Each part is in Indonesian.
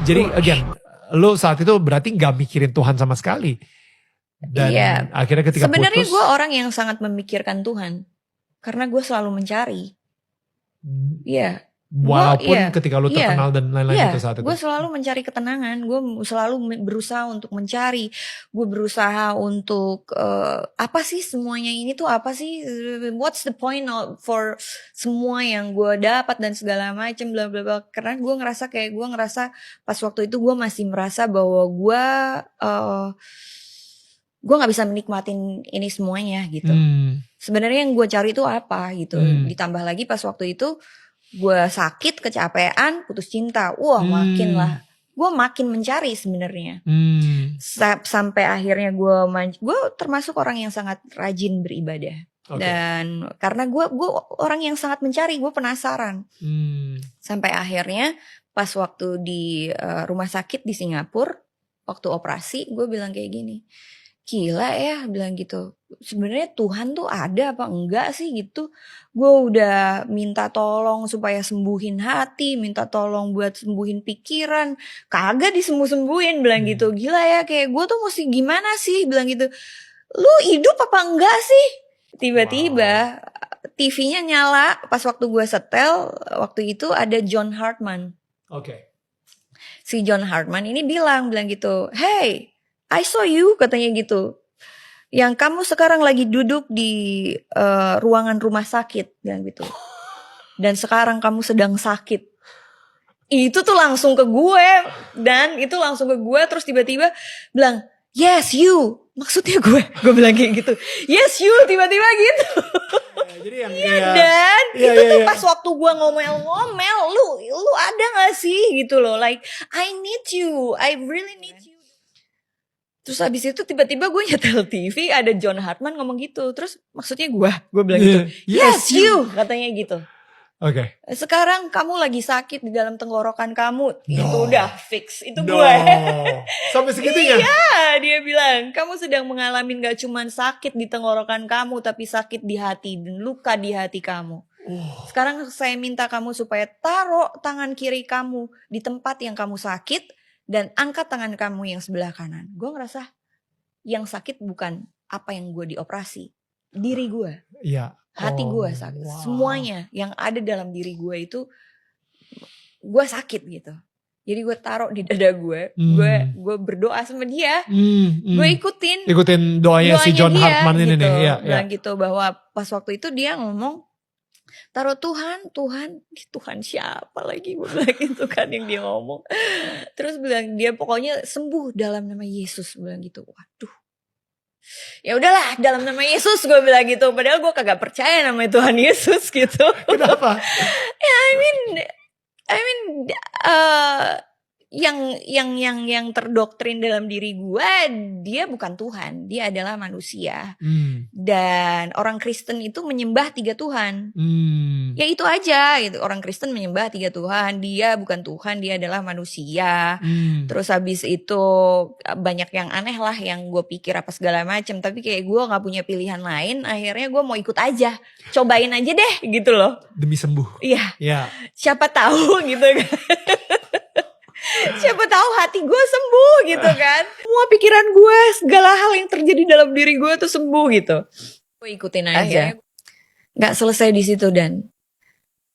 Jadi again, lo saat itu berarti gak mikirin Tuhan sama sekali. Dan akhirnya ketika sebenarnya putus. Gue orang yang sangat memikirkan Tuhan. Karena gue selalu mencari. Iya. Walaupun ketika lu terkenal dan lain-lain itu saat itu. Gue selalu mencari ketenangan. Gue selalu berusaha untuk mencari. Gue berusaha untuk apa sih semuanya ini tuh apa sih? What's the point for semua yang gue dapat dan segala macam bla bla bla. Karena gue ngerasa pas waktu itu gue masih merasa bahwa gue nggak bisa menikmatin ini semuanya gitu. Sebenarnya yang gue cari itu apa gitu. Ditambah lagi pas waktu itu gue sakit, kecapean, putus cinta. Wah makin lah. Gue makin mencari sebenarnya. Sampai akhirnya gue termasuk orang yang sangat rajin beribadah. Dan karena gue orang yang sangat mencari, gue penasaran. Sampai akhirnya pas waktu di rumah sakit di Singapura, waktu operasi, gue bilang kayak gini. Gila ya, bilang gitu. Sebenarnya Tuhan tuh ada apa enggak sih gitu. Gue udah minta tolong supaya sembuhin hati, minta tolong buat sembuhin pikiran. Kagak disembuh-sembuhin, bilang gitu. Gila ya, kayak gue tuh mesti gimana sih, bilang gitu. Lu hidup apa enggak sih? Tiba-tiba TV-nya nyala pas waktu gue setel. Waktu itu ada John Hartman. Si John Hartman ini bilang gitu. Hey, I saw you, katanya gitu. Yang kamu sekarang lagi duduk di ruangan rumah sakit, bilang gitu. Dan sekarang kamu sedang sakit. Itu tuh langsung ke gue. Dan itu langsung ke gue. Terus tiba-tiba bilang, yes you. Maksudnya gue bilang kayak gitu. Yes you, tiba-tiba gitu. Jadi yang dan itu tuh pas waktu gue ngomel-ngomel, lu ada gak sih gitu loh. Like, I need you. I really need you. Terus abis itu tiba-tiba gue nyetel TV, ada John Hartman ngomong gitu. Terus maksudnya gue bilang gitu. Yes you, katanya gitu. Sekarang kamu lagi sakit di dalam tenggorokan kamu. Itu udah fix, itu gue. Sampai segitunya? Iya, dia bilang kamu sedang mengalami gak cuman sakit di tenggorokan kamu, tapi sakit di hati dan luka di hati kamu. Sekarang saya minta kamu supaya taruh tangan kiri kamu di tempat yang kamu sakit. Dan angkat tangan kamu yang sebelah kanan. Gue ngerasa yang sakit bukan apa yang gue dioperasi. Diri gue. Hati gue sakit. Wow. Semuanya yang ada dalam diri gue itu. Gue sakit gitu. Jadi gue taruh di dada gue. Gue berdoa sama dia. Gue ikutin doanya si John Hartman ini gitu. nih. Bilang gitu bahwa pas waktu itu dia ngomong. Taruh Tuhan siapa lagi, gue bilang gitu kan yang dia ngomong. Terus bilang dia pokoknya sembuh dalam nama Yesus, bilang gitu. Waduh, ya udahlah dalam nama Yesus, gue bilang gitu. Padahal gue kagak percaya nama Tuhan Yesus gitu. Kenapa? Ya I mean yang terdoktrin dalam diri gue, dia bukan Tuhan, dia adalah manusia. Dan orang Kristen itu menyembah 3 Tuhan. Ya itu aja gitu. Orang Kristen menyembah 3 Tuhan. Dia bukan Tuhan, dia adalah manusia. Terus habis itu banyak yang aneh lah yang gue pikir apa segala macam. Tapi kayak gue gak punya pilihan lain. Akhirnya gue mau ikut aja. Cobain aja deh gitu loh. Demi sembuh. Iya. Siapa tahu gitu kan. Siapa tahu hati gue sembuh gitu kan. Semua pikiran gue, segala hal yang terjadi dalam diri gue tuh sembuh gitu. Gue ikutin aja. Gak selesai di situ. Dan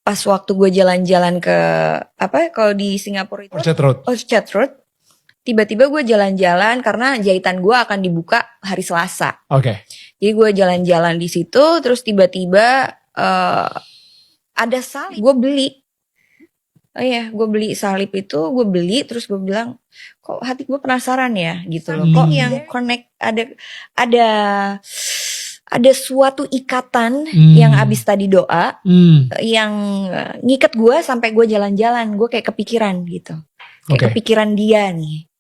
pas waktu gue jalan-jalan ke kalau di Singapura itu Orchard Road. Tiba-tiba gue jalan-jalan karena jahitan gue akan dibuka hari Selasa. Jadi gue jalan-jalan di situ. Terus tiba-tiba ada salib. Gue beli. Gue beli salib itu, gue beli terus gue bilang, kok hati gue penasaran ya gitu loh. Kok yang connect ada suatu ikatan yang abis tadi doa yang ngikat gue sampai gue jalan-jalan, gue kayak kepikiran gitu. Kayak kepikiran dia nih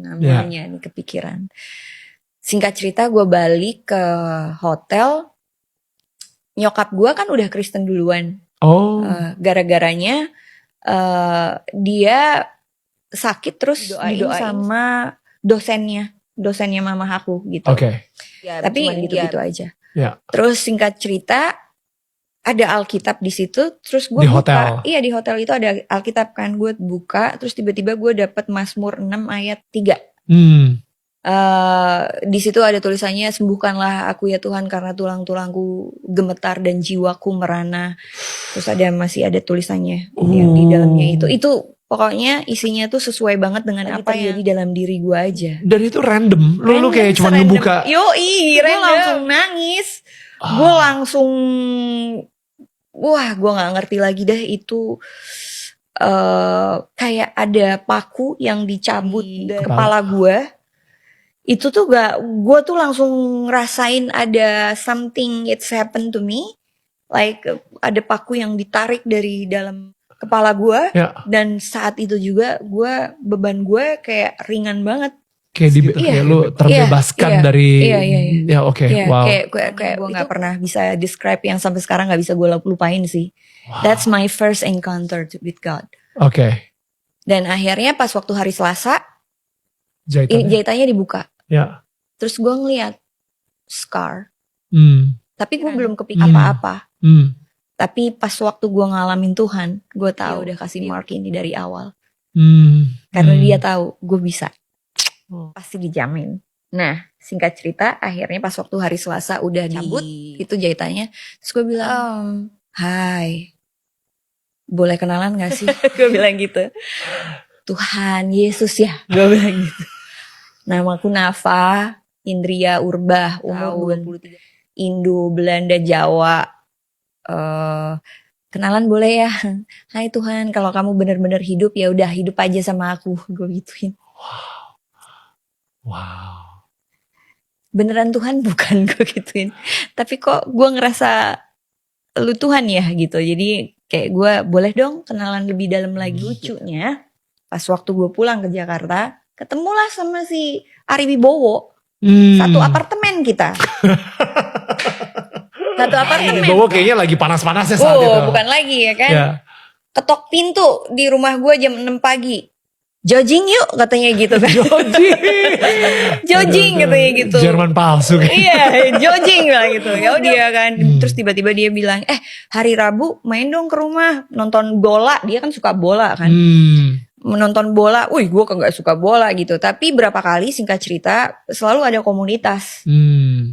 namanya nih kepikiran. Singkat cerita gue balik ke hotel, nyokap gue kan udah Kristen duluan. Gara-garanya dia sakit terus didoain sama dosennya mama aku gitu. Ya, tapi gitu-gitu aja. Terus singkat cerita ada Alkitab di situ, terus gue Di buka. hotel? Iya, di hotel itu ada Alkitab kan, gue buka, terus tiba-tiba gue dapet Mazmur 6 ayat 3. Di situ ada tulisannya, sembuhkanlah aku ya Tuhan karena tulang-tulangku gemetar dan jiwaku merana. Terus masih ada tulisannya yang di dalamnya itu pokoknya isinya tuh sesuai banget dengan apa yang di dalam diri gue aja. Dan itu random, lu kayak cuma ngebuka. Yoi, gue langsung nangis. Gue langsung, wah gue gak ngerti lagi deh itu. Kayak ada paku yang dicabut dari kepala gue. Itu tuh gue tuh langsung ngerasain ada something it's happened to me. Like ada paku yang ditarik dari dalam kepala gue. Dan saat itu juga beban gue kayak ringan banget. Kayak lu terbebaskan dari. Iya. Oke. Wow. Kayak gue gak pernah bisa describe yang sampai sekarang gak bisa gue lupain sih. Wow. That's my first encounter with God. Oke. Dan akhirnya pas waktu hari Selasa, jahitannya dibuka. Ya. Terus gue ngeliat scar. Tapi gue belum kepikir apa-apa. Tapi pas waktu gue ngalamin Tuhan, gue tahu udah kasih mark ini dari awal. Karena dia tahu gue bisa. Pasti dijamin. Nah, singkat cerita, akhirnya pas waktu hari Selasa udah cabut itu jahitannya. Terus gue bilang, hai, boleh kenalan gak sih? Gue bilang gitu. Tuhan Yesus ya, gue bilang gitu. Namaku Nafa Indria Urbah, umur 23. Indo, Belanda, Jawa. Kenalan boleh ya? Hai Tuhan, kalau kamu benar-benar hidup ya udah hidup aja sama aku. Gue gituin. Wow. Beneran Tuhan bukan, gue gituin. Tapi kok gue ngerasa lu Tuhan ya gitu. Jadi kayak gue boleh dong kenalan lebih dalam lagi. Lucunya pas waktu gue pulang ke Jakarta, ketemulah sama si Ari Wibowo. Satu apartemen kita. Satu apartemen. Ari Wibowo kayaknya lagi panas-panasnya saat itu. Bukan lagi ya kan. Ketok pintu di rumah gue jam 6 pagi. Jogging yuk katanya gitu kan. Jogging katanya gitu. Jerman palsu kan. Iya, jogging lah gitu. Ya dia kan. Terus tiba-tiba dia bilang, hari Rabu main dong ke rumah nonton bola. Dia kan suka bola kan. Menonton bola, gue kagak suka bola gitu. Tapi berapa kali singkat cerita selalu ada komunitas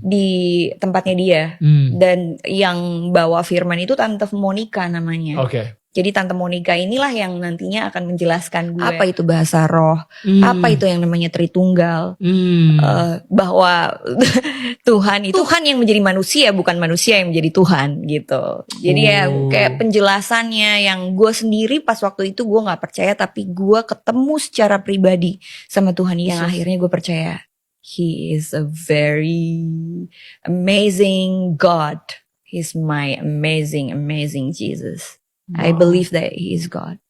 di tempatnya dia. Dan yang bawa firman itu Tante Monica namanya. Jadi Tante Monica inilah yang nantinya akan menjelaskan gue apa itu bahasa roh, apa itu yang namanya Tritunggal, bahwa Tuhan itu Tuhan yang menjadi manusia, bukan manusia yang menjadi Tuhan gitu. Jadi ya kayak penjelasannya yang gue sendiri pas waktu itu gue nggak percaya, tapi gue ketemu secara pribadi sama Tuhan Yesus. Yang akhirnya gue percaya, He is a very amazing God. He's my amazing Jesus. Wow. I believe that He is God.